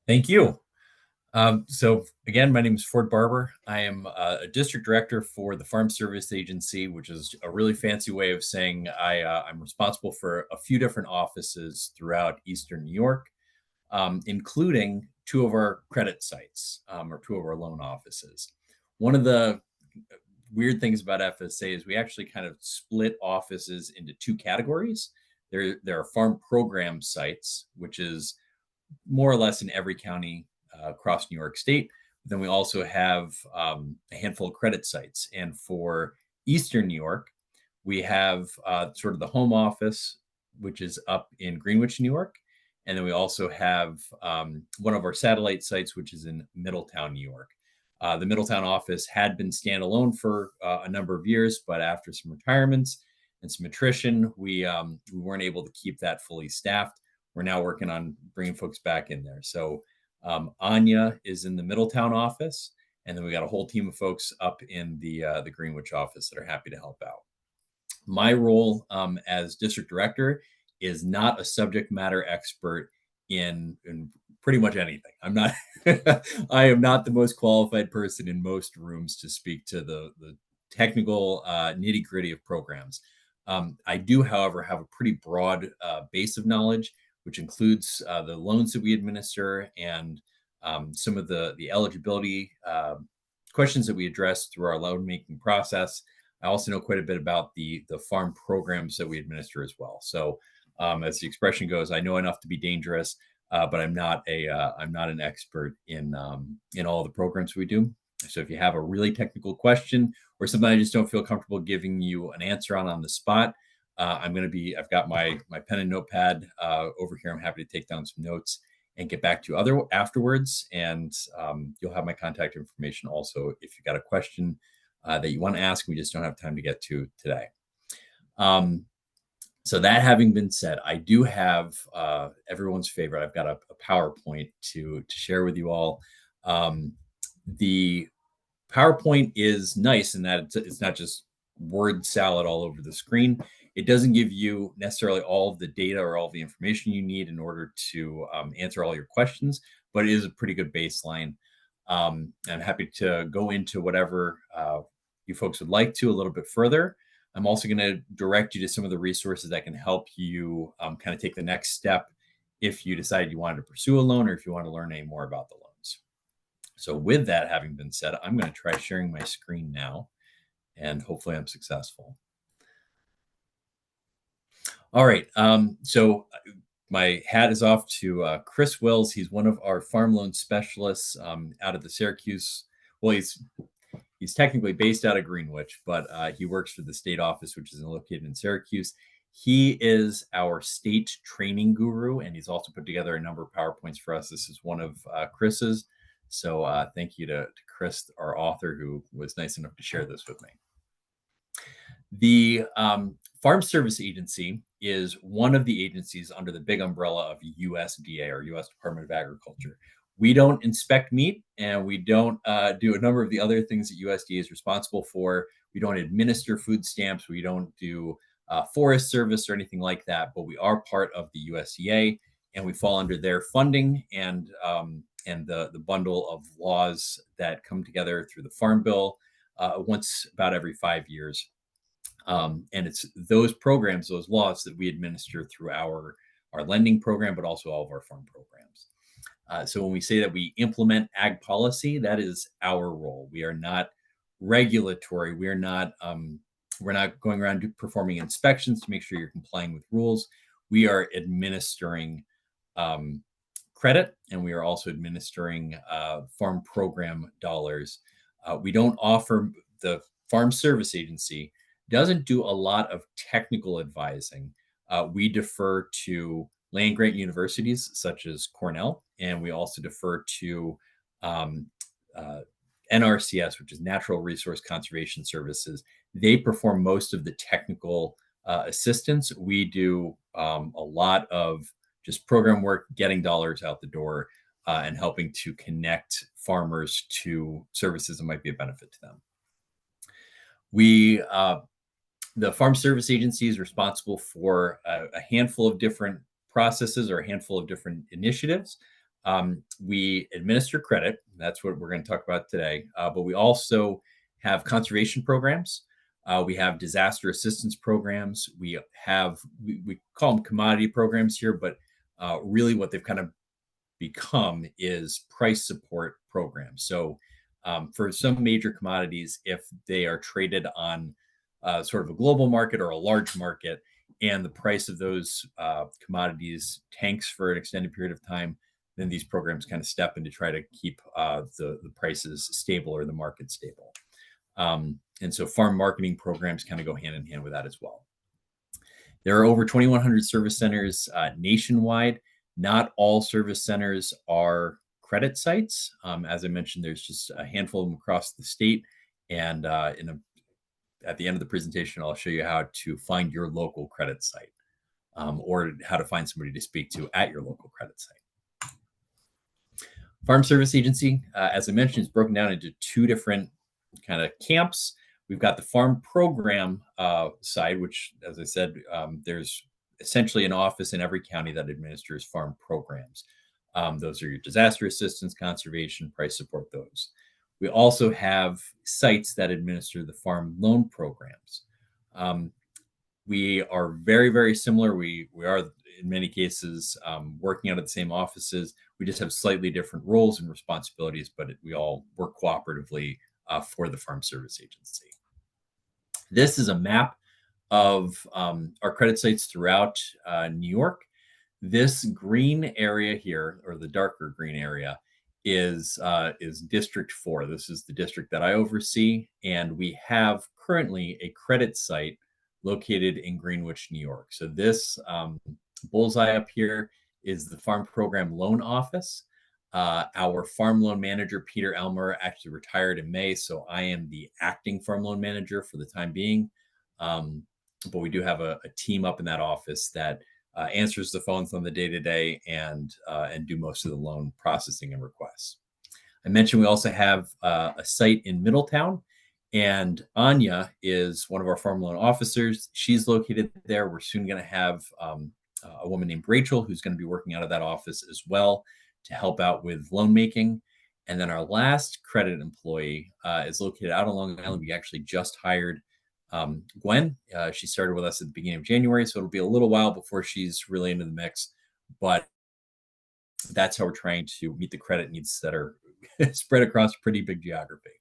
Thank you. So again, my name is Ford Barber. I am a district director for the Farm Service Agency, which is a really fancy way of saying I'm responsible for a few different offices throughout Eastern New York, including two of our credit sites or two of our loan offices. One of the weird things about FSA is we actually kind of split offices into two categories. There are farm program sites, which is more or less in every county across New York State. Then we also have a handful of credit sites. And for Eastern New York, we have sort of the home office, which is up in Greenwich, New York. And then we also have one of our satellite sites, which is in Middletown, New York. The Middletown office had been standalone for a number of years, but after some retirements and some attrition, we weren't able to keep that fully staffed. We're now working on bringing folks back in there. So Anya is in the Middletown office, and then we got a whole team of folks up in the Greenwich office that are happy to help out. My role as district director is not a subject matter expert in pretty much anything. I'm not. I am not the most qualified person in most rooms to speak to the technical nitty gritty of programs. I do, however, have a pretty broad base of knowledge, which includes the loans that we administer and some of the eligibility questions that we address through our loan making process. I also know quite a bit about the farm programs that we administer as well. So, as the expression goes, I know enough to be dangerous, but I'm not an expert in all the programs we do. So, if you have a really technical question or something I just don't feel comfortable giving you an answer on the spot, I've got my pen and notepad over here. I'm happy to take down some notes and get back to you afterwards. And you'll have my contact information also if you've got a question that you want to ask, we just don't have time to get to today. So that having been said, I do have everyone's favorite. I've got a PowerPoint to share with you all. The PowerPoint is nice in that it's not just word salad all over the screen. It doesn't give you necessarily all of the data or all the information you need in order to answer all your questions, but it is a pretty good baseline. I'm happy to go into whatever you folks would like to a little bit further. I'm also going to direct you to some of the resources that can help you kind of take the next step if you decide you wanted to pursue a loan or if you want to learn any more about the loans. So with that having been said, I'm going to try sharing my screen now, and hopefully I'm successful. All right. So my hat is off to Chris Wills. He's one of our farm loan specialists out of the Syracuse. Well, he's technically based out of Greenwich, but he works for the state office, which is located in Syracuse. He is our state training guru, and he's also put together a number of PowerPoints for us. This is one of Chris's. So thank you to Chris, our author, who was nice enough to share this with me. The Farm Service Agency is one of the agencies under the big umbrella of USDA, or U.S. Department of Agriculture. We don't inspect meat, and we don't do a number of the other things that USDA is responsible for. We don't administer food stamps. We don't do Forest Service or anything like that, but we are part of the USDA, and we fall under their funding and the bundle of laws that come together through the Farm Bill once about every 5 years. And it's those programs, those laws that we administer through our lending program, but also all of our farm programs. So when we say that we implement ag policy, that is our role. We are not regulatory. We're not going around performing inspections to make sure you're complying with rules. We are administering credit, and we are also administering farm program dollars. We don't offer, the Farm Service Agency doesn't do a lot of technical advising. We defer to land grant universities such as Cornell, and we also defer to NRCS, which is Natural Resource Conservation Services. They perform most of the technical assistance. We do a lot of just program work, getting dollars out the door, and helping to connect farmers to services that might be a benefit to them. The Farm Service Agency is responsible for a handful of different processes or a handful of different initiatives. We administer credit. That's what we're going to talk about today. But we also have conservation programs. We have disaster assistance programs. We call them commodity programs here, but really what they've kind of become is price support programs. So for some major commodities, if they are traded on sort of a global market or a large market, and the price of those commodities tanks for an extended period of time, then these programs kind of step in to try to keep the prices stable or the market stable. And so farm marketing programs kind of go hand in hand with that as well. There are over 2,100 service centers nationwide. Not all service centers are credit sites. As I mentioned, there's just a handful of them across the state. And at the end of the presentation, I'll show you how to find your local credit site or how to find somebody to speak to at your local credit site. Farm Service Agency, as I mentioned, is broken down into two different kind of camps. We've got the farm program side, which, as I said, there's essentially an office in every county that administers farm programs. Those are your disaster assistance, conservation, price support, those. We also have sites that administer the farm loan programs. We are very, very similar. We are, in many cases, working out of the same offices. We just have slightly different roles and responsibilities, but we all work cooperatively for the Farm Service Agency. This is a map of our credit sites throughout New York. This green area here, or the darker green area, is District 4. This is the district that I oversee, and we have currently a credit site located in Greenwich, New York. So this bullseye up here is the Farm Program Loan Office. Our farm loan manager, Peter Elmer, actually retired in May, so I am the acting farm loan manager for the time being. But we do have a team up in that office that answers the phones on the day-to-day and do most of the loan processing and requests. I mentioned we also have a site in Middletown, and Anya is one of our farm loan officers. She's located there. We're soon going to have a woman named Rachel who's going to be working out of that office as well to help out with loan making. And then our last credit employee is located out on Long Island. We actually just hired Gwen. She started with us at the beginning of January, so it'll be a little while before she's really into the mix, but that's how we're trying to meet the credit needs that are spread across a pretty big geography.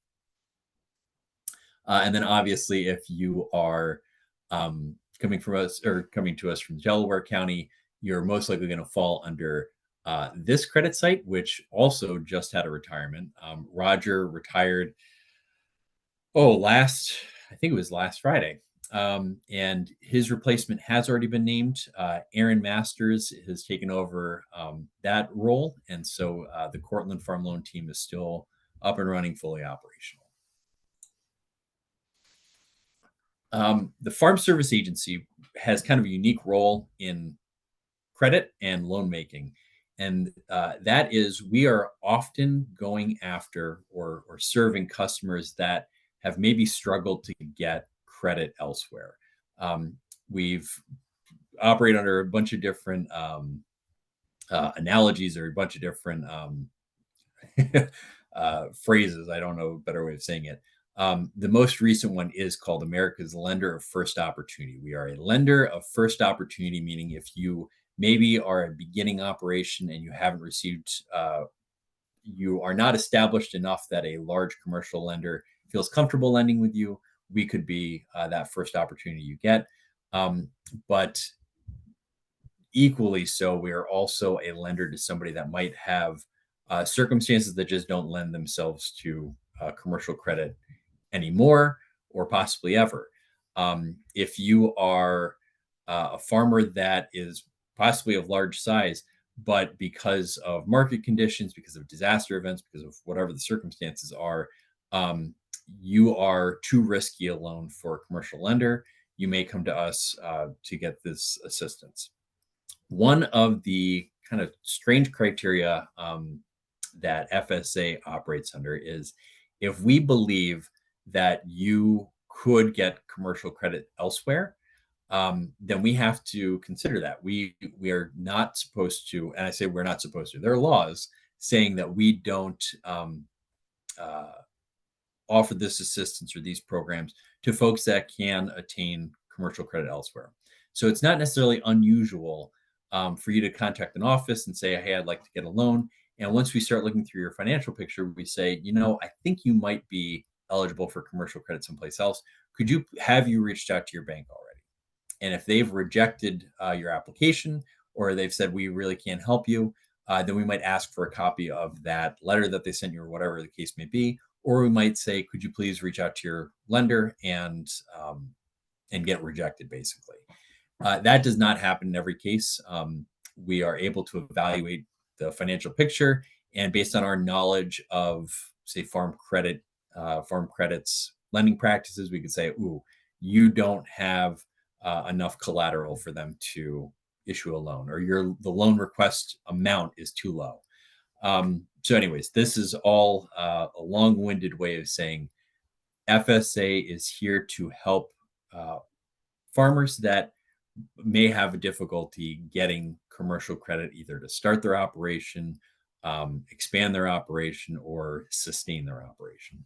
And then obviously, if you are coming to us from Delaware County, you're most likely going to fall under this credit site, which also just had a retirement. Roger retired, I think it was last Friday. And his replacement has already been named. Aaron Masters has taken over that role. And so the Cortland Farm Loan team is still up and running, fully operational. The Farm Service Agency has kind of a unique role in credit and loan making. And that is, we are often going after or serving customers that have maybe struggled to get credit elsewhere. We've operated under a bunch of different analogies or a bunch of different phrases. I don't know a better way of saying it. The most recent one is called America's Lender of First Opportunity. We are a lender of first opportunity, meaning if you maybe are a beginning operation and you haven't received, you are not established enough that a large commercial lender feels comfortable lending with you, we could be that first opportunity you get. But equally so, we are also a lender to somebody that might have circumstances that just don't lend themselves to commercial credit anymore or possibly ever. If you are a farmer that is possibly of large size, but because of market conditions, because of disaster events, because of whatever the circumstances are, you are too risky a loan for a commercial lender, you may come to us to get this assistance. One of the kind of strange criteria that FSA operates under is if we believe that you could get commercial credit elsewhere, then we have to consider that. We are not supposed to, and I say we're not supposed to. There are laws saying that we don't uh, offer this assistance or these programs to folks that can attain commercial credit elsewhere. So it's not necessarily unusual for you to contact an office and say, "Hey, I'd like to get a loan." And once we start looking through your financial picture, we say, I think you might be eligible for commercial credit someplace else. Have you reached out to your bank already? And if they've rejected your application or they've said we really can't help you, then we might ask for a copy of that letter that they sent you or whatever the case may be. Or we might say, could you please reach out to your lender and get rejected, basically. That does not happen in every case. We are able to evaluate the financial picture, and based on our knowledge of, say, farm credits lending practices, we could say, "Ooh, you don't have enough collateral for them to issue a loan, or the loan request amount is too low." So, anyways, this is all a long-winded way of saying FSA is here to help uh, farmers that may have a difficulty getting commercial credit either to start their operation, expand their operation, or sustain their operation.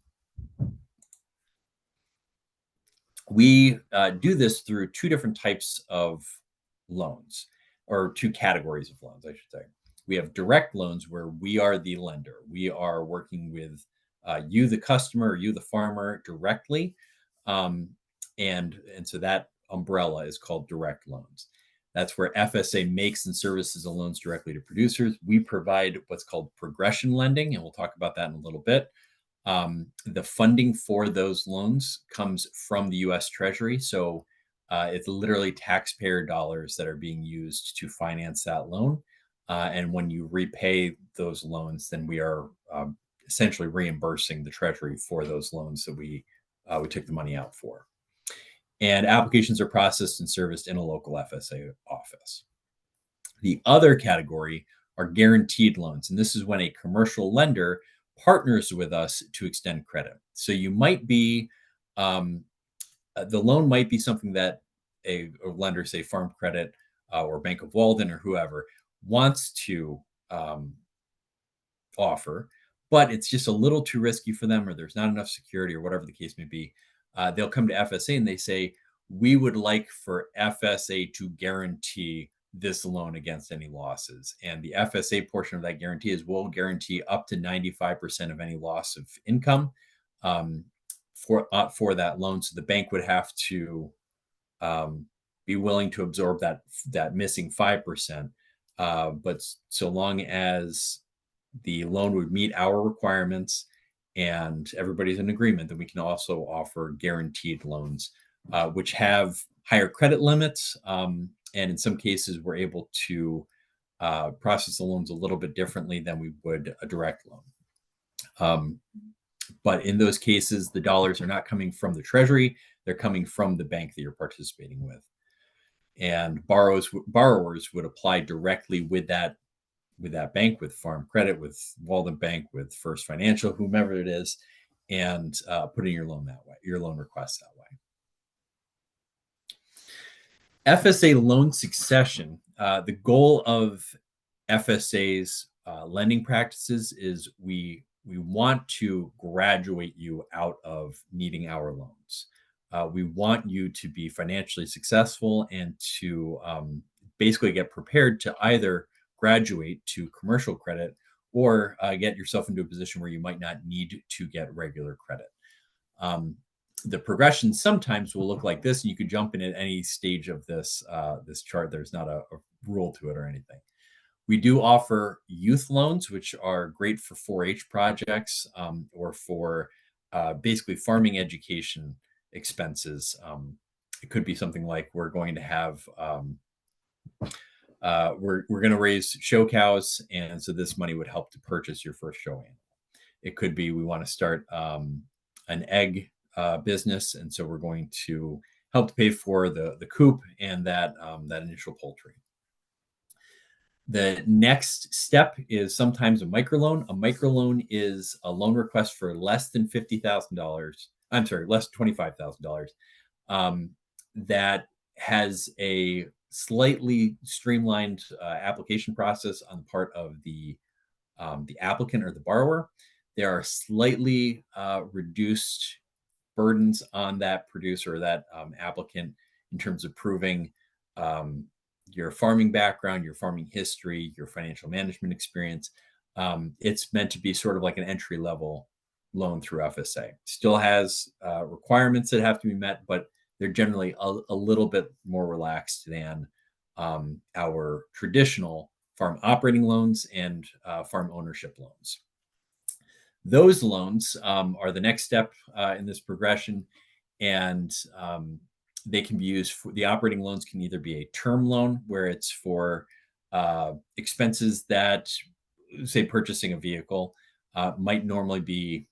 We do this through two different types of loans, or two categories of loans, I should say. We have direct loans where we are the lender. We are working with you, the customer, or you, the farmer, directly. Um, and so that umbrella is called direct loans. That's where FSA makes and services the loans directly to producers. We provide what's called progression lending, and we'll talk about that in a little bit. The funding for those loans comes from the US Treasury. So it's literally taxpayer dollars that are being used to finance that loan. And when you repay those loans, then we are essentially reimbursing the Treasury for those loans that we took the money out for. And applications are processed and serviced in a local FSA office. The other category are guaranteed loans. And this is when a commercial lender partners with us to extend credit. So you might be, the loan might be something that a lender, say Farm Credit or Bank of Walden or whoever, wants to offer, but it's just a little too risky for them, or there's not enough security, or whatever the case may be. They'll come to FSA and they say, we would like for FSA to guarantee this loan against any losses. And the FSA portion of that guarantee is we'll guarantee up to 95% of any loss of income for that loan. So the bank would have to be willing to absorb that missing 5%. But so long as the loan would meet our requirements and everybody's in agreement, then we can also offer guaranteed loans, which have higher credit limits. And in some cases, we're able to process the loans a little bit differently than we would a direct loan. But in those cases, the dollars are not coming from the Treasury, they're coming from the bank that you're participating with. And borrowers would apply directly with that bank, with Farm Credit, with Walden Bank, with First Financial, whomever it is, and put in your loan request that way. FSA loan succession. The goal of FSA's lending practices is we want to graduate you out of needing our loans. We want you to be financially successful and to basically get prepared to either graduate to commercial credit or get yourself into a position where you might not need to get regular credit. The progression sometimes will look like this, and you could jump in at any stage of this chart. There's not a rule to it or anything. We do offer youth loans, which are great for 4-H projects or for basically farming education expenses. It could be something like we're going to have we're going to raise show cows, and so this money would help to purchase your first show animal. It could be we want to start an egg business, and so we're going to help to pay for the coop and that initial poultry. The next step is sometimes a microloan. A microloan is a loan request for less than $50,000. I'm sorry, less than $25,000. That has a slightly streamlined application process on the part of the applicant or the borrower. There are slightly reduced burdens on that producer or that applicant in terms of proving um, your farming background, your farming history, your financial management experience. It's meant to be sort of like an entry level loan through FSA. Still has requirements that have to be met, but they're generally a little bit more relaxed than our traditional farm operating loans and farm ownership loans. Those loans are the next step in this progression, and they can be used for the operating loans can either be a term loan where it's for expenses that, say, purchasing a vehicle might normally be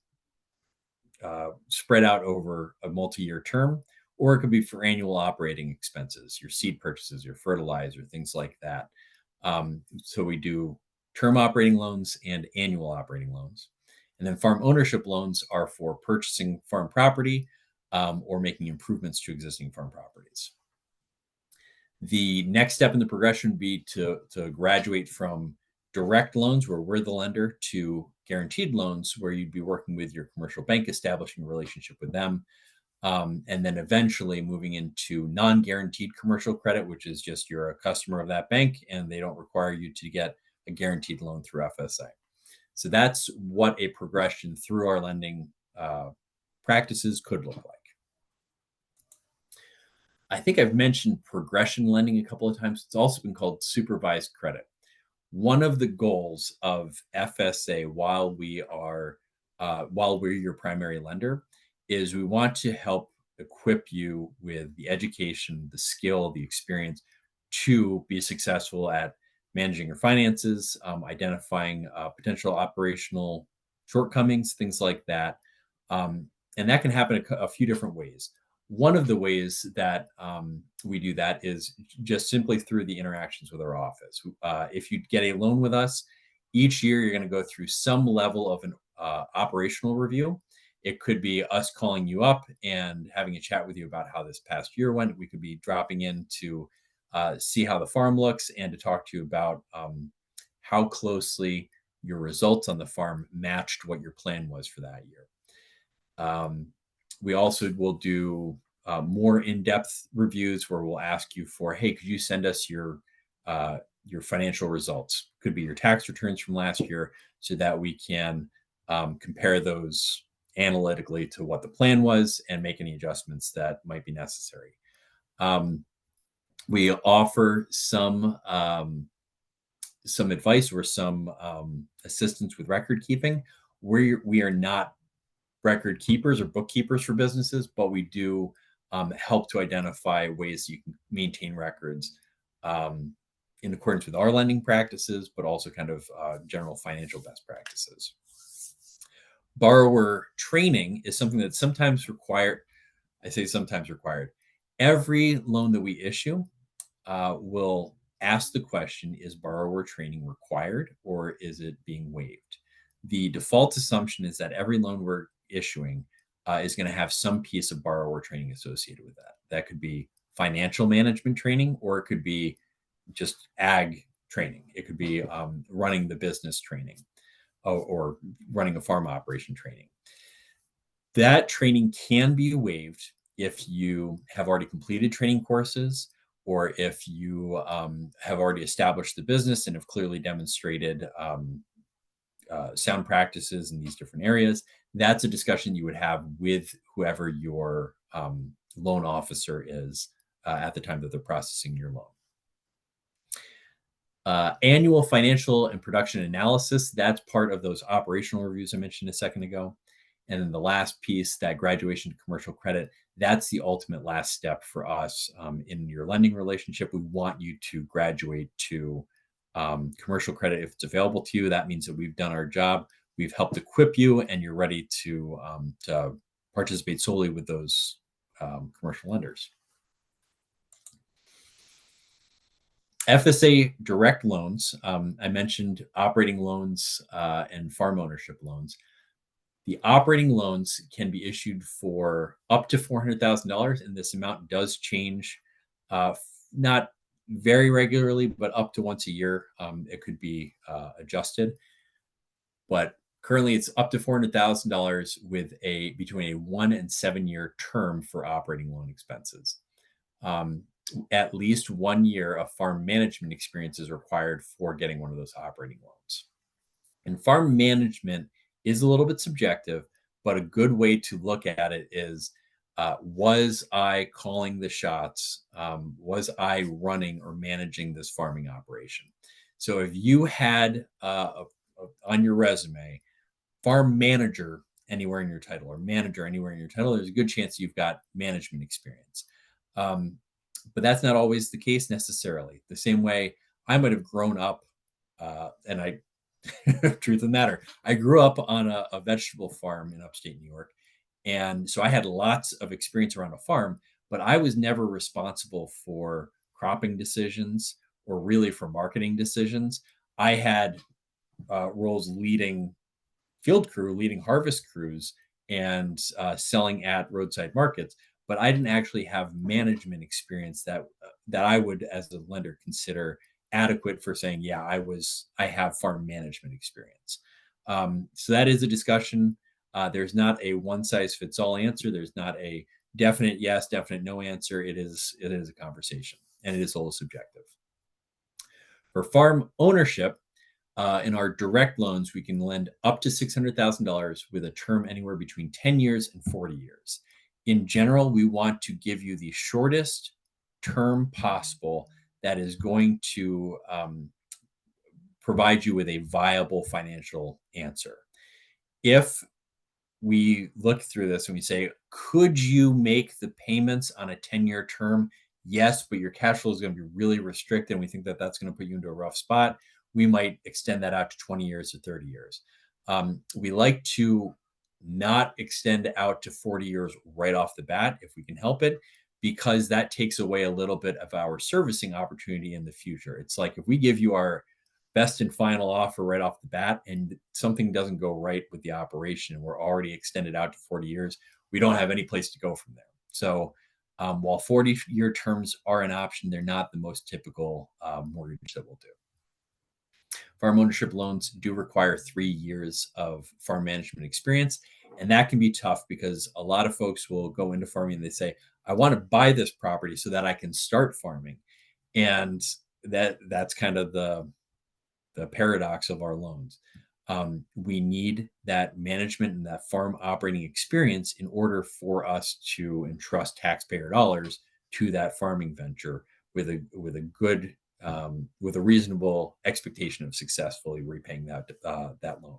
spread out over a multi-year term, or it could be for annual operating expenses, your seed purchases, your fertilizer, things like that. So we do term operating loans and annual operating loans. And then farm ownership loans are for purchasing farm property or making improvements to existing farm properties. The next step in the progression would be to graduate from direct loans, where we're the lender, to guaranteed loans, where you'd be working with your commercial bank, establishing a relationship with them, and then eventually moving into non-guaranteed commercial credit, which is just you're a customer of that bank and they don't require you to get a guaranteed loan through FSA. So that's what a progression through our lending practices could look like. I think I've mentioned progression lending a couple of times. It's also been called supervised credit. One of the goals of FSA, while we're your primary lender, is we want to help equip you with the education, the skill, the experience to be successful at managing your finances, identifying potential operational shortcomings, things like that. And that can happen a few different ways. One of the ways that we do that is just simply through the interactions with our office. If you get a loan with us, each year you're going to go through some level of an operational review. It could be us calling you up and having a chat with you about how this past year went. We could be dropping in to see how the farm looks and to talk to you about how closely your results on the farm matched what your plan was for that year. We also will do more in-depth reviews where we'll ask you for, hey, could you send us your financial results? Could be your tax returns from last year, so that we can compare those analytically to what the plan was and make any adjustments that might be necessary. We offer some advice or some assistance with record keeping. We are not record keepers or bookkeepers for businesses, but we do help to identify ways you can maintain records in accordance with our lending practices, but also kind of general financial best practices. Borrower training is something that's sometimes required. I say sometimes required. Every loan that we issue will ask the question, is borrower training required or is it being waived? The default assumption is that every loan we're issuing is going to have some piece of borrower training associated with that. That could be financial management training, or it could be just ag training. It could be running the business training or running a farm operation training. That training can be waived if you have already completed training courses, or if you have already established the business and have clearly demonstrated sound practices in these different areas. That's a discussion you would have with whoever your loan officer is at the time that they're processing your loan. Annual financial and production analysis, that's part of those operational reviews I mentioned a second ago. And then the last piece, that graduation to commercial credit, that's the ultimate last step for us in your lending relationship. We want you to graduate to commercial credit if it's available to you. That means that we've done our job. We've helped equip you, and you're ready to participate solely with those commercial lenders. FSA direct loans. I mentioned operating loans and farm ownership loans. The operating loans can be issued for up to $400,000, and this amount does change not very regularly, but up to once a year, it could be adjusted. But currently, it's up to $400,000 with between a 1 and 7 year term for operating loan expenses. Um, at least 1 year of farm management experience is required for getting one of those operating loans. And farm management is a little bit subjective, but a good way to look at it is, was I calling the shots? Was I running or managing this farming operation? So if you had on your resume, farm manager anywhere in your title or manager anywhere in your title, there's a good chance you've got management experience. Um, but that's not always the case necessarily. The same way I might have grown up, and I, truth of the matter, I grew up on a vegetable farm in upstate New York. And so I had lots of experience around a farm, but I was never responsible for cropping decisions or really for marketing decisions. I had roles leading field crew, leading harvest crews, and selling at roadside markets. But I didn't actually have management experience that I would, as a lender, consider adequate for saying, yeah, I have farm management experience. So that is a discussion. There's not a one size fits all answer. There's not a definite yes, definite no answer. It is a conversation, and it is a little subjective. For farm ownership, in our direct loans, we can lend up to $600,000 with a term anywhere between 10 years and 40 years. In general, we want to give you the shortest term possible that is going to provide you with a viable financial answer. If we look through this and we say, could you make the payments on a 10-year term? Yes, but your cash flow is going to be really restricted, and we think that that's going to put you into a rough spot. We might extend that out to 20 years or 30 years. We like to not extend out to 40 years right off the bat if we can help it, because that takes away a little bit of our servicing opportunity in the future. It's like if we give you our best and final offer right off the bat and something doesn't go right with the operation and we're already extended out to 40 years, we don't have any place to go from there. So while 40-year terms are an option, they're not the most typical mortgage that we'll do. Farm ownership loans do require 3 years of farm management experience. And that can be tough because a lot of folks will go into farming and they say, I want to buy this property so that I can start farming. And that's kind of the paradox of our loans. We need that management and that farm operating experience in order for us to entrust taxpayer dollars to that farming venture with a good with a reasonable expectation of successfully repaying that loan.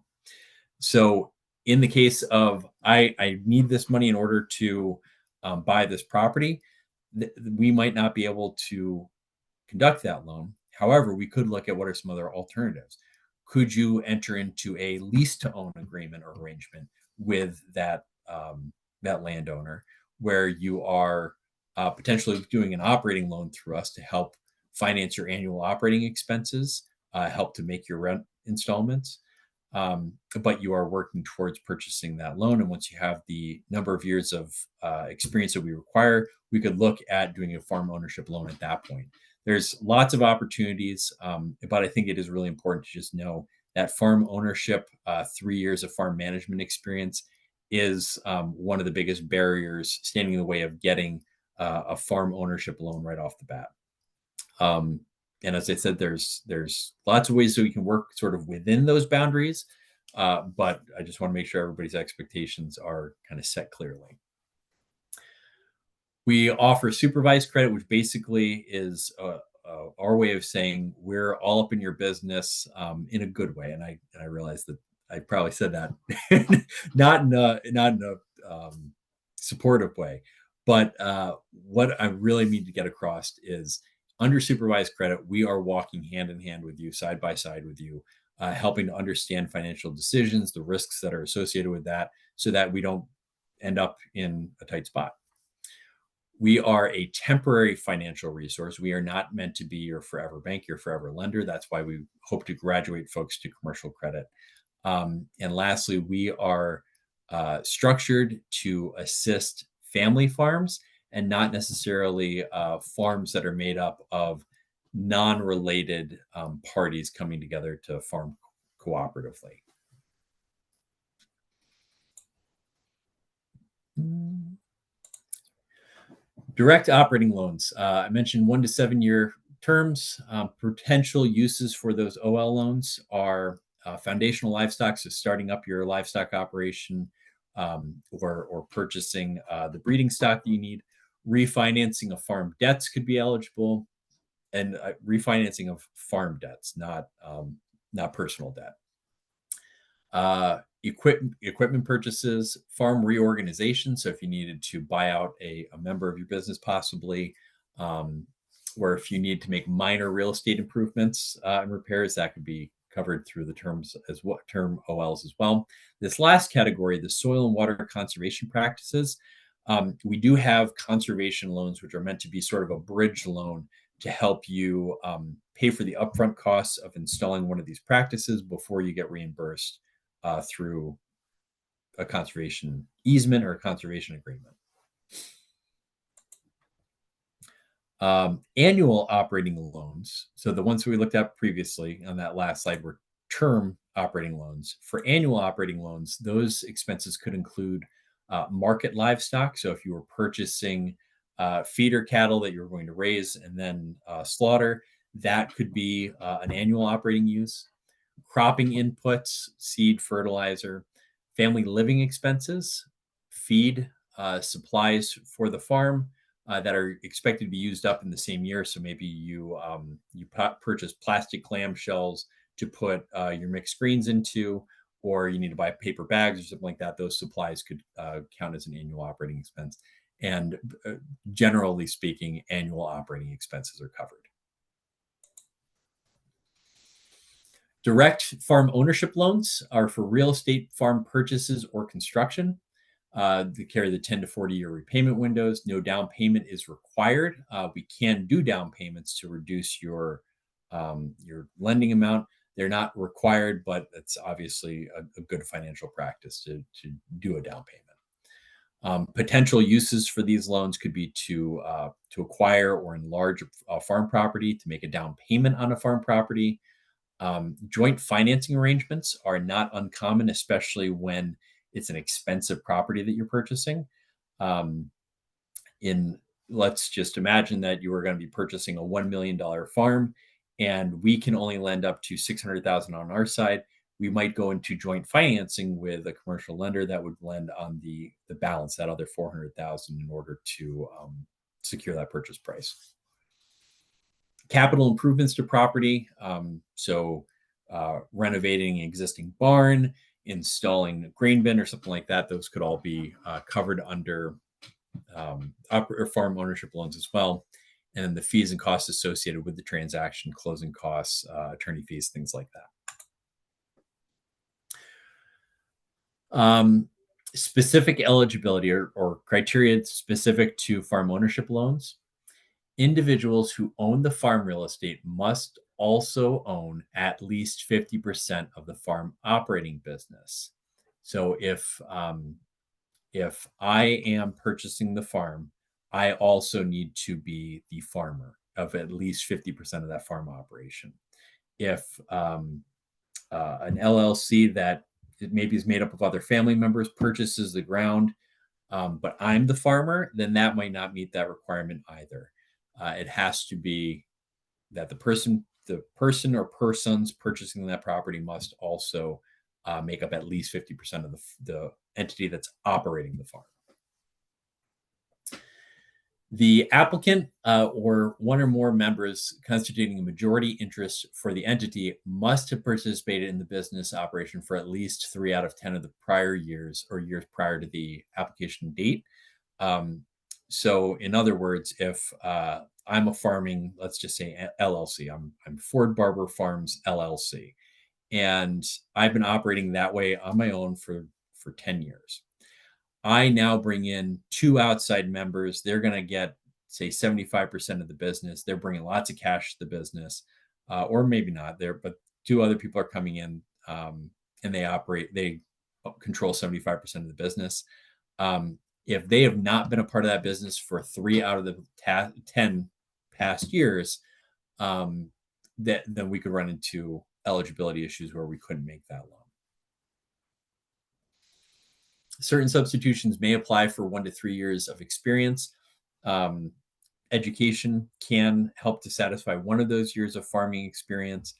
So in the case of I need this money in order to buy this property, we might not be able to conduct that loan. However, we could look at what are some other alternatives. Could you enter into a lease to own agreement or arrangement with that landowner, where you are potentially doing an operating loan through us to help finance your annual operating expenses, help to make your rent installments, but you are working towards purchasing that loan. And once you have the number of years of experience that we require, we could look at doing a farm ownership loan at that point. There's lots of opportunities, but I think it is really important to just know that farm ownership, 3 years of farm management experience, is one of the biggest barriers standing in the way of getting a farm ownership loan right off the bat. And as I said, there's lots of ways that we can work sort of within those boundaries, but I just want to make sure everybody's expectations are kind of set clearly. We offer supervised credit, which basically is our way of saying we're all up in your business in a good way. And I realize that I probably said that not in a supportive way, but what I really need to get across is under supervised credit, we are walking hand in hand with you, side by side with you, helping to understand financial decisions, the risks that are associated with that, so that we don't end up in a tight spot. We are a temporary financial resource. We are not meant to be your forever bank, your forever lender. That's why we hope to graduate folks to commercial credit. And lastly, we are structured to assist family farms and not necessarily farms that are made up of non-related parties coming together to farm cooperatively. Direct operating loans. I mentioned 1 to 7 year terms. Potential uses for those OL loans are foundational livestock, so starting up your livestock operation, or purchasing the breeding stock that you need. Refinancing of farm debts could be eligible, and refinancing of farm debts, not personal debt. Equipment purchases, farm reorganization. So if you needed to buy out a member of your business, possibly, or if you need to make minor real estate improvements and repairs, that could be covered through the term OLs as well. This last category, the soil and water conservation practices, we do have conservation loans, which are meant to be sort of a bridge loan to help you pay for the upfront costs of installing one of these practices before you get reimbursed through a conservation easement or a conservation agreement. Annual operating loans. So the ones we looked at previously on that last slide were term operating loans. For annual operating loans, those expenses could include market livestock. So if you were purchasing feeder cattle that you're going to raise and then slaughter, that could be an annual operating use. Cropping inputs, seed, fertilizer, family living expenses, feed, supplies for the farm that are expected to be used up in the same year. So maybe you purchase plastic clamshells to put your mixed greens into, or you need to buy paper bags or something like that. Those supplies could count as an annual operating expense. And generally speaking, annual operating expenses are covered. Direct farm ownership loans are for real estate farm purchases or construction. They carry the 10 to 40 year repayment windows. No down payment is required. We can do down payments to reduce your lending amount. They're not required, but it's obviously a good financial practice to do a down payment. Potential uses for these loans could be to acquire or enlarge a farm property, to make a down payment on a farm property. Joint financing arrangements are not uncommon, especially when it's an expensive property that you're purchasing. Let's just imagine that you are going to be purchasing a $1 million farm, and we can only lend up to $600,000 on our side. We might go into joint financing with a commercial lender that would lend on the balance, that other $400,000, in order to secure that purchase price. Capital improvements to property. So renovating an existing barn, installing a grain bin or something like that. Those could all be covered under farm ownership loans as well. And then the fees and costs associated with the transaction, closing costs, attorney fees, things like that. Specific eligibility or criteria specific to farm ownership loans. Individuals who own the farm real estate must also own at least 50% of the farm operating business. So if I am purchasing the farm, I also need to be the farmer of at least 50% of that farm operation. If an LLC that maybe is made up of other family members purchases the ground, but I'm the farmer, then that might not meet that requirement either. It has to be that the person or persons purchasing that property must also make up at least 50% of the entity that's operating the farm. The applicant or one or more members constituting a majority interest for the entity must have participated in the business operation for at least 3 out of 10 of the prior years or years prior to the application date. So in other words, if I'm a farming, let's just say LLC, I'm Ford Barber Farms LLC, and I've been operating that way on my own for 10 years. I now bring in 2 outside members. They're going to get, say, 75% of the business. They're bringing lots of cash to the business, or maybe not there, but 2 other people are coming in, and they control 75% of the business. If they have not been a part of that business for 3 out of the 10 past years, then we could run into eligibility issues where we couldn't make that loan. Certain substitutions may apply for 1 to 3 years of experience. Education can help to satisfy one of those years of farming experience.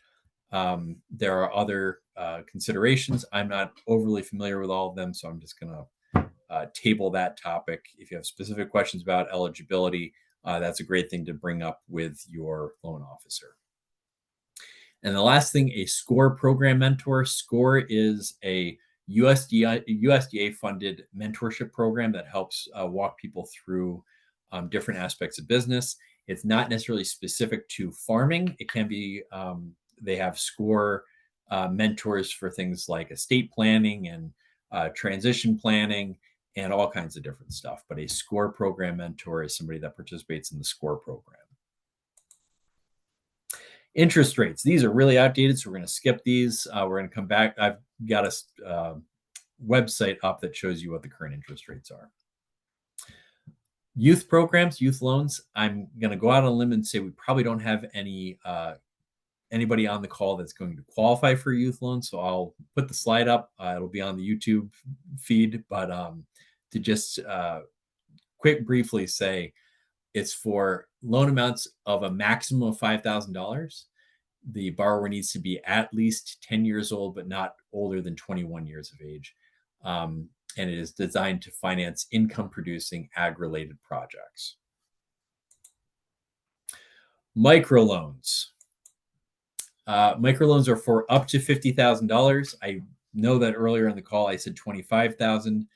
There are other considerations. I'm not overly familiar with all of them, so I'm just going to table that topic. If you have specific questions about eligibility, that's a great thing to bring up with your loan officer. And the last thing, a SCORE program mentor. SCORE is a USDA-funded mentorship program that helps walk people through different aspects of business. It's not necessarily specific to farming. It can be, they have SCORE mentors for things like estate planning and transition planning and all kinds of different stuff. But a SCORE program mentor is somebody that participates in the SCORE program. Interest rates. These are really outdated, so we're going to skip these. We're going to come back. I've got a website up that shows you what the current interest rates are. Youth programs, youth loans. I'm going to go out on a limb and say we probably don't have anybody on the call that's going to qualify for a youth loan. So I'll put the slide up. It'll be on the YouTube feed. But to just briefly say, it's for loan amounts of a maximum of $5,000. The borrower needs to be at least 10 years old, but not older than 21 years of age. And it is designed to finance income-producing ag-related projects. Microloans. Microloans are for up to $50,000. I know that earlier in the call I said $25,000.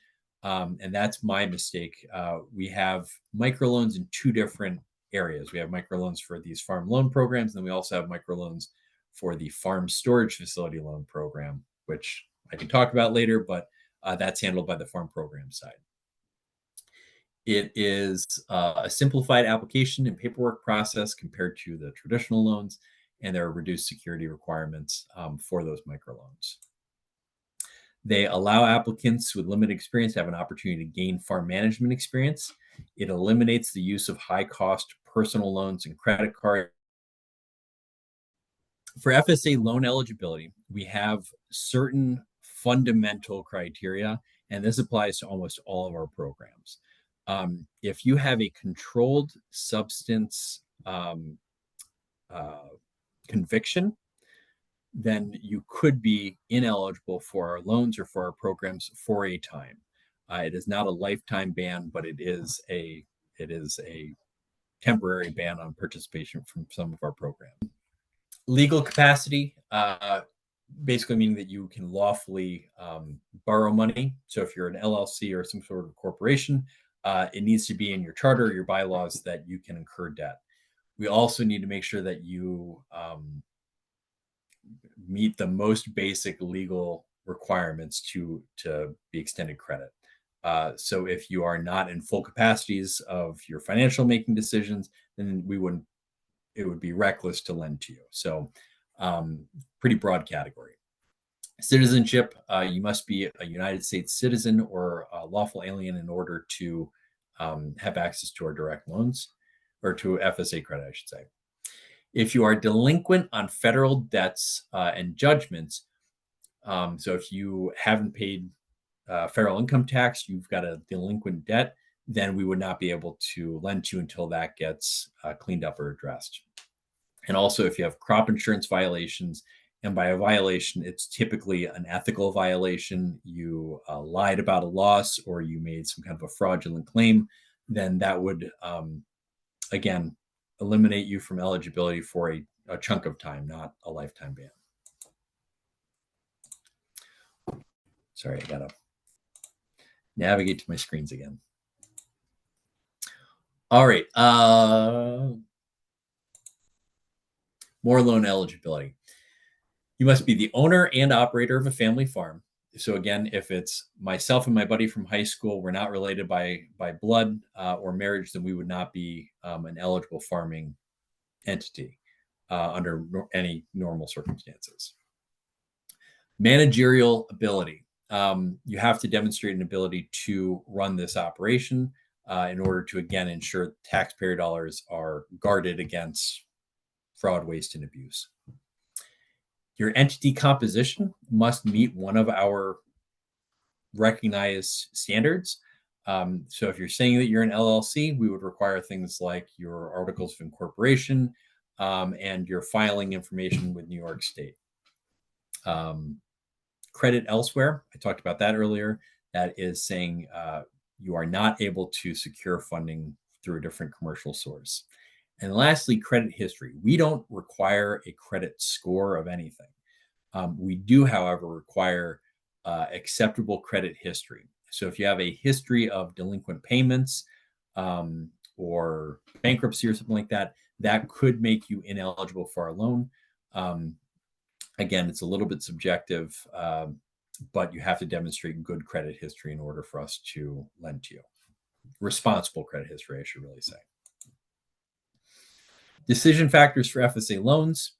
And that's my mistake. We have microloans in 2 different areas. We have microloans for these farm loan programs, and then we also have microloans for the farm storage facility loan program, which I can talk about later, but that's handled by the farm program side. It is a simplified application and paperwork process compared to the traditional loans, and there are reduced security requirements for those microloans. They allow applicants with limited experience to have an opportunity to gain farm management experience. It eliminates the use of high-cost personal loans and credit cards. For FSA loan eligibility, we have certain fundamental criteria, and this applies to almost all of our programs. If you have a controlled substance conviction, then you could be ineligible for our loans or for our programs for a time. It is not a lifetime ban, but it is a temporary ban on participation from some of our programs. Legal capacity, basically meaning that you can lawfully borrow money. So if you're an LLC or some sort of corporation, it needs to be in your charter or your bylaws that you can incur debt. We also need to make sure that you meet the most basic legal requirements to be extended credit. So if you are not in full capacities of your financial making decisions, then it would be reckless to lend to you. So pretty broad category. Citizenship, you must be a United States citizen or a lawful alien in order to have access to our direct loans, or to FSA credit, I should say. If you are delinquent on federal debts and judgments, so if you haven't paid federal income tax, you've got a delinquent debt, then we would not be able to lend to you until that gets cleaned up or addressed. And also if you have crop insurance violations, and by a violation, it's typically an ethical violation, you lied about a loss or you made some kind of a fraudulent claim, then that would, again, eliminate you from eligibility for a chunk of time, not a lifetime ban. Sorry, I gotta navigate to my screens again. All right, more loan eligibility. You must be the owner and operator of a family farm. So again, if it's myself and my buddy from high school, we're not related by blood or marriage, then we would not be an eligible farming entity under any normal circumstances. Managerial ability. you have to demonstrate an ability to run this operation in order to, again, ensure taxpayer dollars are guarded against fraud, waste, and abuse. Your entity composition must meet one of our recognized standards. So if you're saying that you're an LLC, we would require things like your articles of incorporation and your filing information with New York State. Credit elsewhere, I talked about that earlier. That is saying you are not able to secure funding through a different commercial source. And lastly, credit history. We don't require a credit score of anything. We do, however, require acceptable credit history. So if you have a history of delinquent payments or bankruptcy or something like that, that could make you ineligible for our loan. Again, it's a little bit subjective, but you have to demonstrate good credit history in order for us to lend to you. Responsible credit history, I should really say. Decision factors for FSA loans.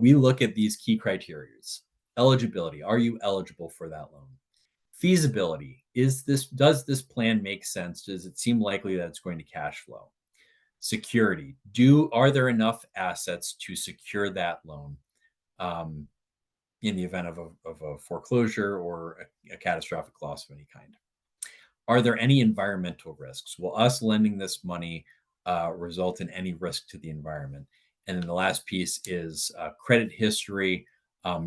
We look at these key criteria. Eligibility. Are you eligible for that loan? Feasibility. Does this plan make sense? Does it seem likely that it's going to cash flow? Security. Are there enough assets to secure that loan in the event of a foreclosure or a catastrophic loss of any kind? Are there any environmental risks? Will us lending this money result in any risk to the environment? And then the last piece is credit history.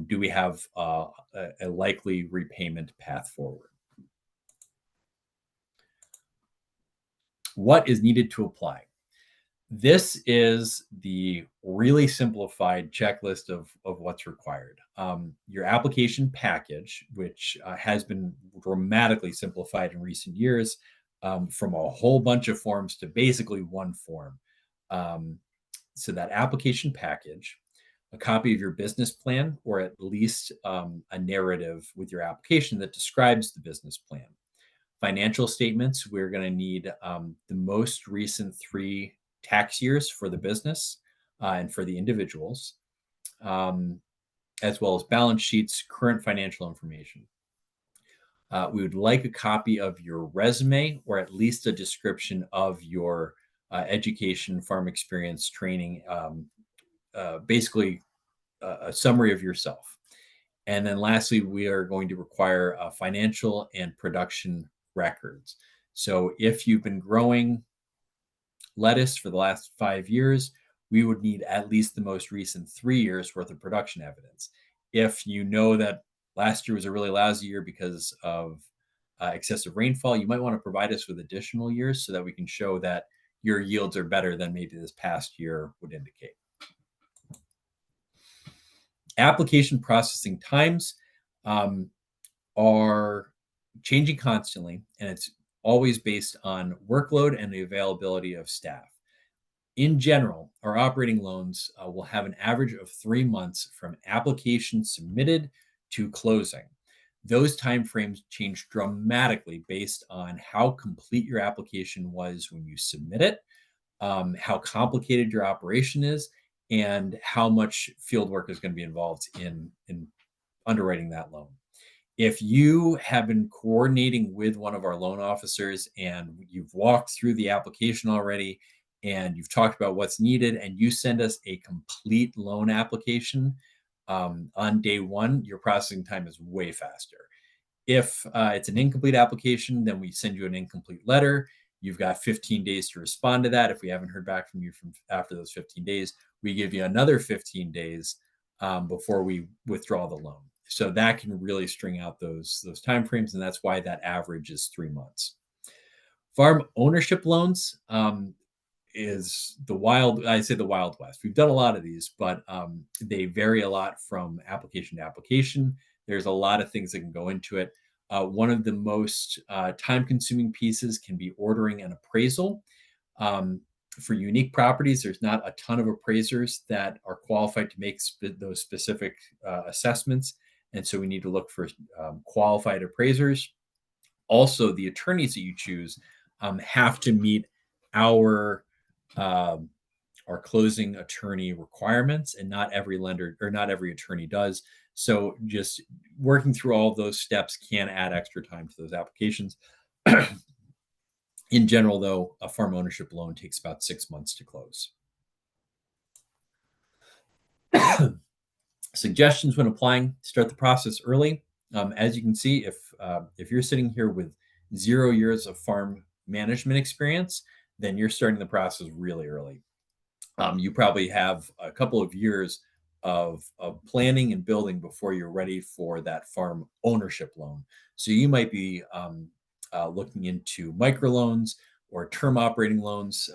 Do we have a likely repayment path forward? What is needed to apply? This is the really simplified checklist of what's required. Your application package, which has been dramatically simplified in recent years from a whole bunch of forms to basically one form. So that application package, a copy of your business plan, or at least a narrative with your application that describes the business plan. Financial statements, we're going to need the most recent 3 tax years for the business and for the individuals, as well as balance sheets, current financial information. We would like a copy of your resume, or at least a description of your education, farm experience, training, basically a summary of yourself. And then lastly, we are going to require financial and production records. So if you've been growing lettuce for the last 5 years, we would need at least the most recent 3 years worth of production evidence. If you know that last year was a really lousy year because of excessive rainfall, you might want to provide us with additional years so that we can show that your yields are better than maybe this past year would indicate. Application processing times are changing constantly, and it's always based on workload and the availability of staff. In general, our operating loans will have an average of 3 months from application submitted to closing. Those timeframes change dramatically based on how complete your application was when you submit it, how complicated your operation is, and how much field work is going to be involved in underwriting that loan. If you have been coordinating with one of our loan officers and you've walked through the application already and you've talked about what's needed and you send us a complete loan application on day one, your processing time is way faster. If it's an incomplete application, then we send you an incomplete letter. You've got 15 days to respond to that. If we haven't heard back from you from after those 15 days, we give you another 15 days before we withdraw the loan. So that can really string out those timeframes, and that's why that average is 3 months. Farm ownership loans is the wild west. We've done a lot of these, but they vary a lot from application to application. There's a lot of things that can go into it. One of the most time-consuming pieces can be ordering an appraisal. For unique properties, there's not a ton of appraisers that are qualified to make those specific assessments. And so we need to look for qualified appraisers. Also, the attorneys that you choose have to meet our closing attorney requirements, and not every lender or not every attorney does. So just working through all of those steps can add extra time to those applications. In general, though, a farm ownership loan takes about 6 months to close. Suggestions when applying: start the process early. As you can see, if you're sitting here with 0 years of farm management experience, then you're starting the process really early. You probably have a couple of years of planning and building before you're ready for that farm ownership loan. So you might be looking into microloans or term operating loans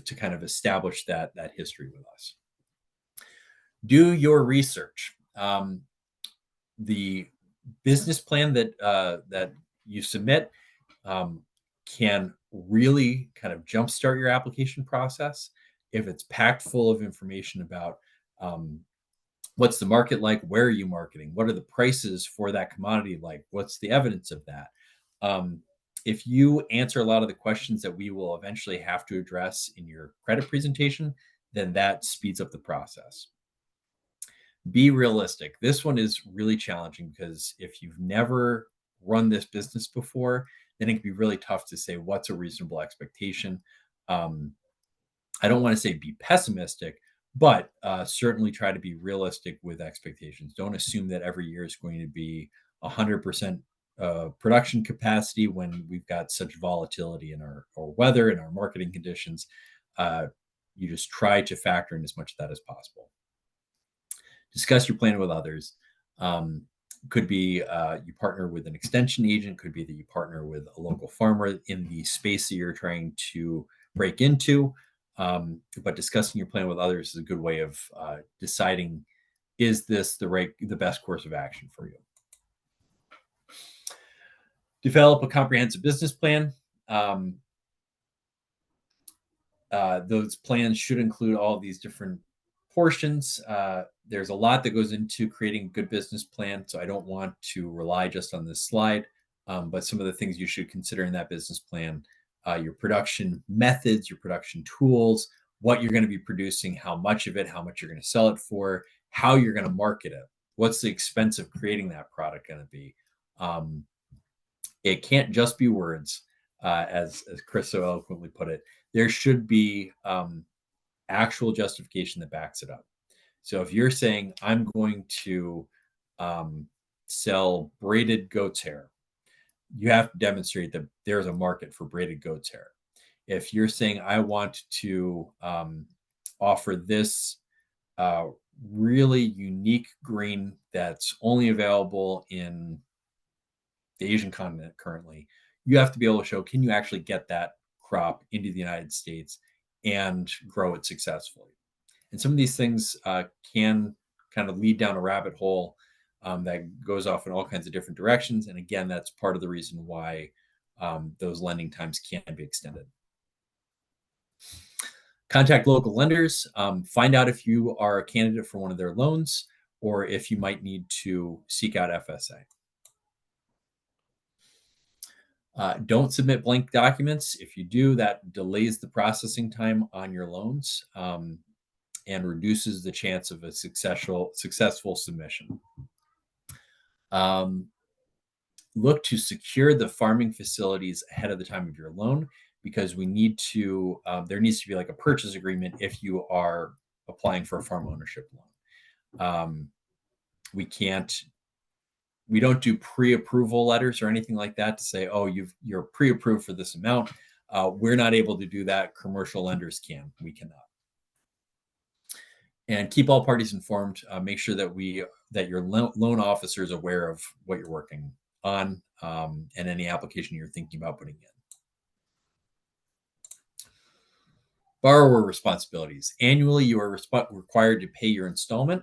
to kind of establish that history with us. Do your research. The business plan that you submit can really kind of jumpstart your application process if it's packed full of information about what's the market like, where are you marketing, what are the prices for that commodity like, what's the evidence of that. If you answer a lot of the questions that we will eventually have to address in your credit presentation, then that speeds up the process. Be realistic. This one is really challenging because if you've never run this business before, then it can be really tough to say what's a reasonable expectation. I don't want to say be pessimistic, but certainly try to be realistic with expectations. Don't assume that every year is going to be 100% production capacity when we've got such volatility in our weather and our marketing conditions. You just try to factor in as much of that as possible. Discuss your plan with others. Could be you partner with an extension agent, could be that you partner with a local farmer in the space that you're trying to break into. But discussing your plan with others is a good way of deciding, is this the best course of action for you? Develop a comprehensive business plan. Those plans should include all of these different portions. There's a lot that goes into creating a good business plan, so I don't want to rely just on this slide. But some of the things you should consider in that business plan: your production methods, your production tools, what you're going to be producing, how much of it, how much you're going to sell it for, how you're going to market it, what's the expense of creating that product going to be. It can't just be words, as Chris so eloquently put it. There should be actual justification that backs it up. So if you're saying, I'm going to sell braided goat's hair, you have to demonstrate that there's a market for braided goat's hair. If you're saying, I want to offer this really unique green that's only available in the Asian continent currently, you have to be able to show, can you actually get that crop into the United States and grow it successfully? And some of these things can kind of lead down a rabbit hole that goes off in all kinds of different directions. And again, that's part of the reason why those lending times can be extended. Contact local lenders. Find out if you are a candidate for one of their loans or if you might need to seek out FSA. Don't submit blank documents. If you do, that delays the processing time on your loans and reduces the chance of a successful submission. Look to secure the farming facilities ahead of the time of your loan, because we need to, there needs to be like a purchase agreement if you are applying for a farm ownership loan. We don't do pre-approval letters or anything like that to say, oh, you're pre-approved for this amount. We're not able to do that. Commercial lenders can. We cannot. And keep all parties informed. Make sure that your loan officer is aware of what you're working on and any application you're thinking about putting in. Borrower responsibilities. Annually, you are required to pay your installment.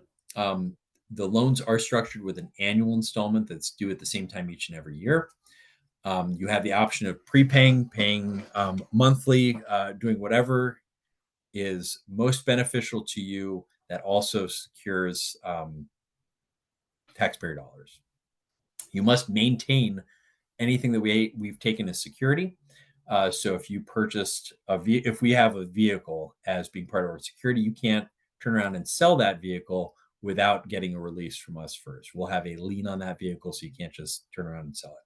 The loans are structured with an annual installment that's due at the same time each and every year. You have the option of prepaying, paying monthly, doing whatever is most beneficial to you that also secures taxpayer dollars. You must maintain anything that we've taken as security. So if you purchased if we have a vehicle as being part of our security, you can't turn around and sell that vehicle without getting a release from us first. We'll have a lien on that vehicle, so you can't just turn around and sell it.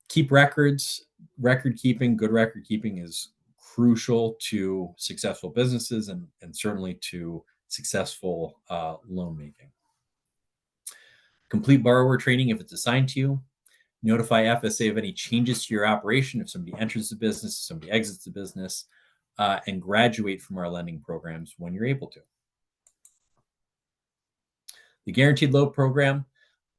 Keep records. Record keeping, good record keeping is crucial to successful businesses and certainly to successful loan making. Complete borrower training if it's assigned to you. Notify FSA of any changes to your operation if somebody enters the business, if somebody exits the business, and graduate from our lending programs when you're able to. The guaranteed loan program,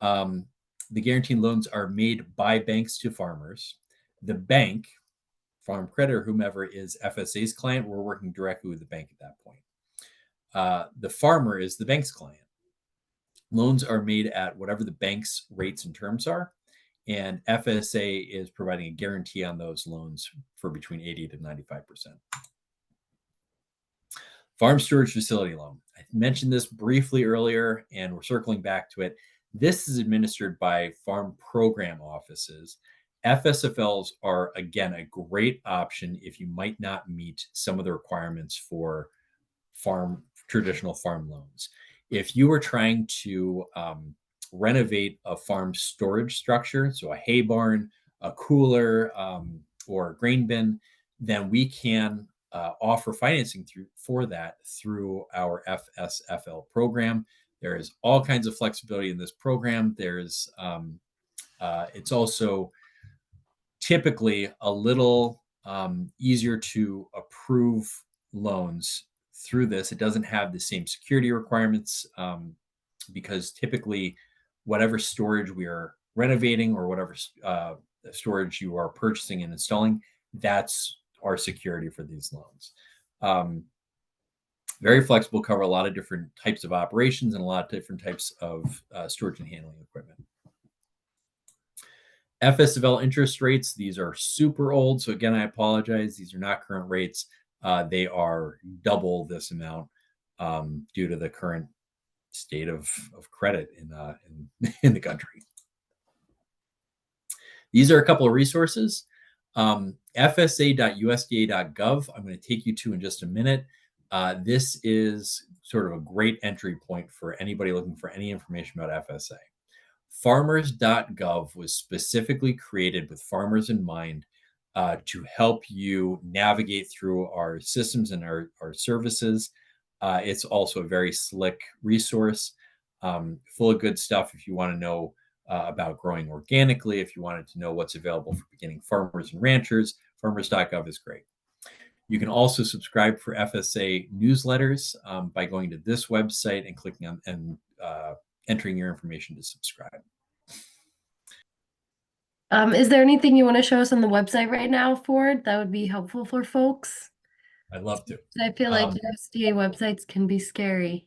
the guaranteed loans are made by banks to farmers. The bank, Farm Credit or whomever is FSA's client, we're working directly with the bank at that point. The farmer is the bank's client. Loans are made at whatever the bank's rates and terms are, and FSA is providing a guarantee on those loans for between 80 to 95%. Farm storage facility loan. I mentioned this briefly earlier, and we're circling back to it. This is administered by farm program offices. FSFLs are, again, a great option if you might not meet some of the requirements for traditional farm loans. If you were trying to renovate a farm storage structure, so a hay barn, a cooler, or a grain bin, then we can offer financing for that through our FSFL program. There is all kinds of flexibility in this program. There's it's also typically a little easier to approve loans through this. It doesn't have the same security requirements because typically whatever storage we are renovating or whatever storage you are purchasing and installing, that's our security for these loans. Very flexible, cover a lot of different types of operations and a lot of different types of storage and handling equipment. FSFL interest rates, these are super old. So again, I apologize. These are not current rates. They are double this amount due to the current state of credit in the country. These are a couple of resources. FSA.USDA.gov, I'm going to take you to in just a minute. This is sort of a great entry point for anybody looking for any information about FSA. Farmers.gov was specifically created with farmers in mind to help you navigate through our systems and our services. It's also a very slick resource, full of good stuff if you want to know about growing organically, if you wanted to know what's available for beginning farmers and ranchers. Farmers.gov is great. You can also subscribe for FSA newsletters by going to this website and clicking on and entering your information to subscribe. Is there anything you want to show us on the website right now, Ford? That would be helpful for folks. I'd love to. I feel like USDA websites can be scary.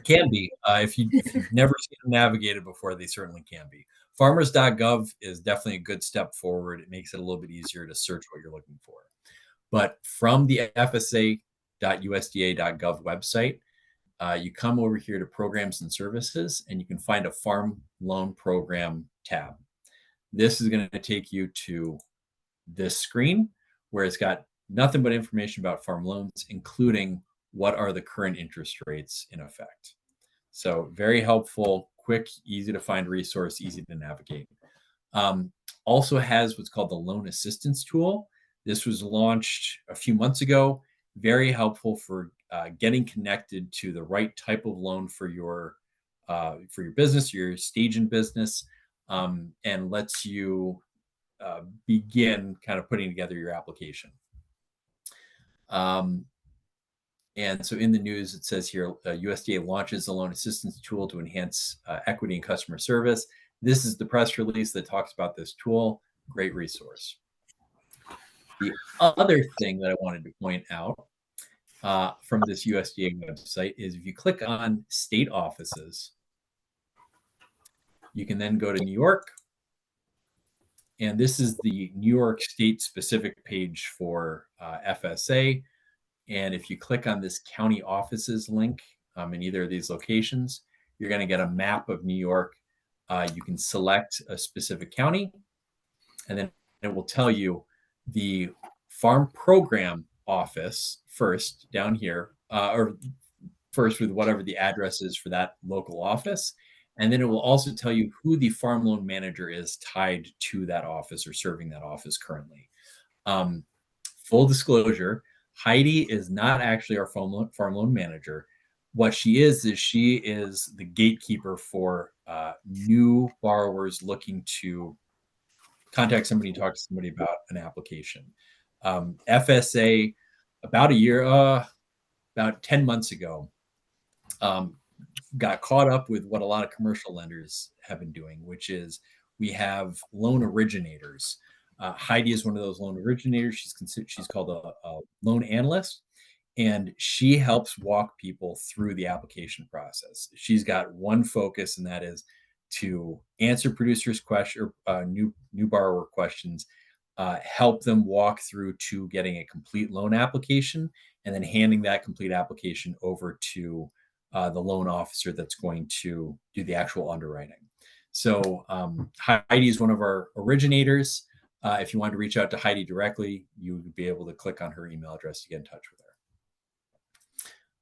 Can be. If you've never seen them navigated before, they certainly can be. Farmers.gov is definitely a good step forward. It makes it a little bit easier to search what you're looking for. But from the FSA.USDA.gov website, you come over here to programs and services, and you can find a farm loan program tab. This is going to take you to this screen where it's got nothing but information about farm loans, including what are the current interest rates in effect. So very helpful, quick, easy to find resource, easy to navigate. Also has what's called the loan assistance tool. This was launched a few months ago. Very helpful for getting connected to the right type of loan for your business, your stage in business, and lets you begin kind of putting together your application. And so in the news, it says here, USDA launches the loan assistance tool to enhance equity and customer service. This is the press release that talks about this tool. Great resource. The other thing that I wanted to point out from this USDA website is if you click on state offices, you can then go to New York. And this is the New York State specific page for FSA. And if you click on this county offices link in either of these locations, you're going to get a map of New York. You can select a specific county, and then it will tell you the farm program office first down here, or first with whatever the address is for that local office. And then it will also tell you who the farm loan manager is tied to that office or serving that office currently. Um, Full disclosure, Heidi is not actually our farm loan manager. What she is the gatekeeper for new borrowers looking to contact somebody and talk to somebody about an application. FSA, about 10 months ago, um, got caught up with what a lot of commercial lenders have been doing, which is we have loan originators. Heidi is one of those loan originators. She's called a loan analyst, and she helps walk people through the application process. She's got one focus, and that is to answer producers' question or new borrower questions, help them walk through to getting a complete loan application, and then handing that complete application over to the loan officer that's going to do the actual underwriting. So Heidi is one of our originators. If you wanted to reach out to Heidi directly, you would be able to click on her email address to get in touch with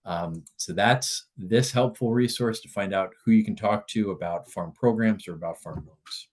her. So that's this helpful resource to find out who you can talk to about farm programs or about farm loans.